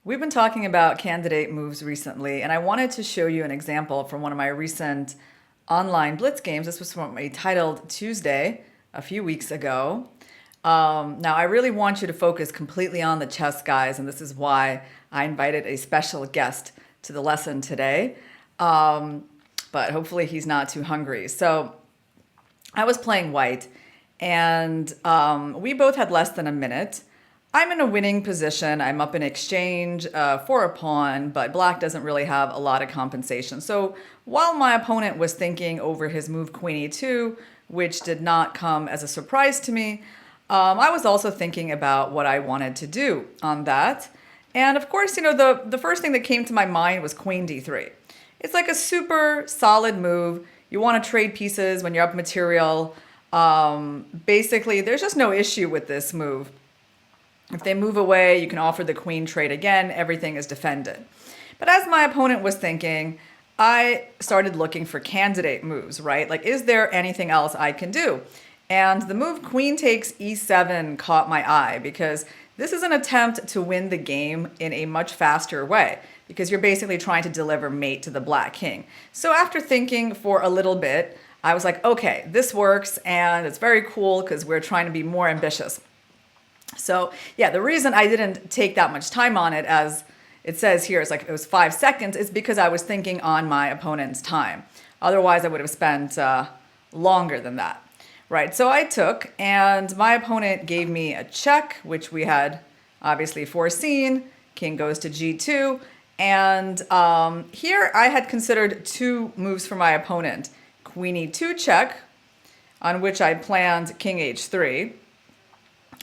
We've been talking about candidate moves recently, and I wanted to show you an example from one of my recent online blitz games. This was from a titled Tuesday a few weeks ago. Now, I really want you to focus completely on the chess, guys, and this is why I invited a special guest to the lesson today. But hopefully, he's not too hungry. So, I was playing white, and we both had less than a minute. I'm in a winning position. I'm up in exchange for a pawn, but black doesn't really have a lot of compensation. So while my opponent was thinking over his move queen e2, which did not come as a surprise to me, I was also thinking about what I wanted to do on that. And of course, the first thing that came to my mind was queen d3. It's like a super solid move. You want to trade pieces when you're up material. Basically, there's just no issue with this move. If they move away, you can offer the queen trade again. Everything is defended. But as my opponent was thinking, I started looking for candidate moves, right? Like, is there anything else I can do? And the move queen takes e7 caught my eye because this is an attempt to win the game in a much faster way because you're basically trying to deliver mate to the black king. So after thinking for a little bit, I was like, okay, this works and it's very cool because we're trying to be more ambitious. So yeah, the reason I didn't take that much time on it, as it says here, it's like it was 5 seconds, is because I was thinking on my opponent's time. Otherwise, I would have spent longer than that, right? So I took, and my opponent gave me a check, which we had obviously foreseen. King goes to g2, and here I had considered two moves for my opponent. Queen e2 check, on which I planned king h3.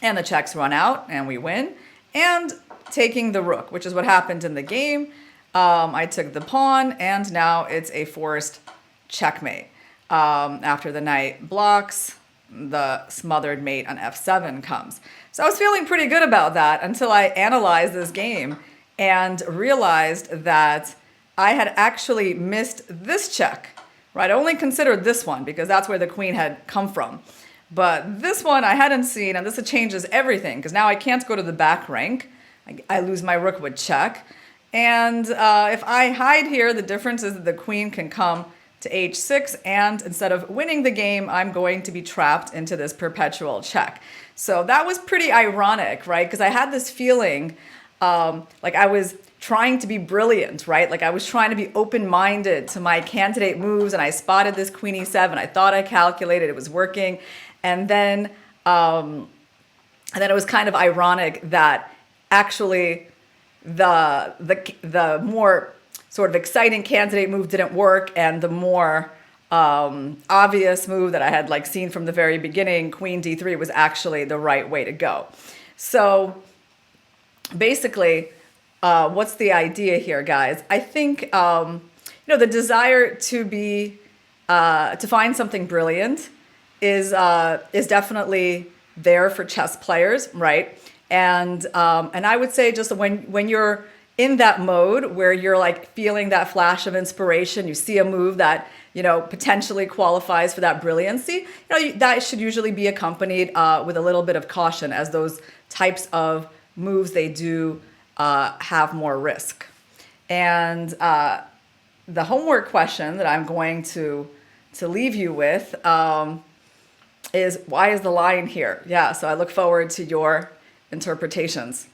And the checks run out and we win. And taking the rook, which is what happened in the game. I took the pawn and now it's a forced checkmate. After the knight blocks, the smothered mate on f7 comes. So I was feeling pretty good about that until I analyzed this game and realized that I had actually missed this check, right? I only considered this one because that's where the queen had come from. But this one I hadn't seen, and this changes everything, because now I can't go to the back rank. I lose my rook with check. And if I hide here, the difference is that the queen can come to h6, and instead of winning the game, I'm going to be trapped into this perpetual check. So that was pretty ironic, right? Because I had this feeling like I was trying to be brilliant, right? Like I was trying to be open-minded to my candidate moves, and I spotted this queen e7. I thought I calculated it was working. And then it was kind of ironic that actually the more sort of exciting candidate move didn't work, and the more obvious move that I had like seen from the very beginning, queen d3, was actually the right way to go. So basically, what's the idea here, guys? I think the desire to find something brilliant is definitely there for chess players, right? And I would say just when you're in that mode where you're like feeling that flash of inspiration, you see a move that potentially qualifies for that brilliancy, that should usually be accompanied with a little bit of caution, as those types of moves, they do have more risk. And the homework question that I'm going to leave you with is, why is the lion here? Yeah, so I look forward to your interpretations.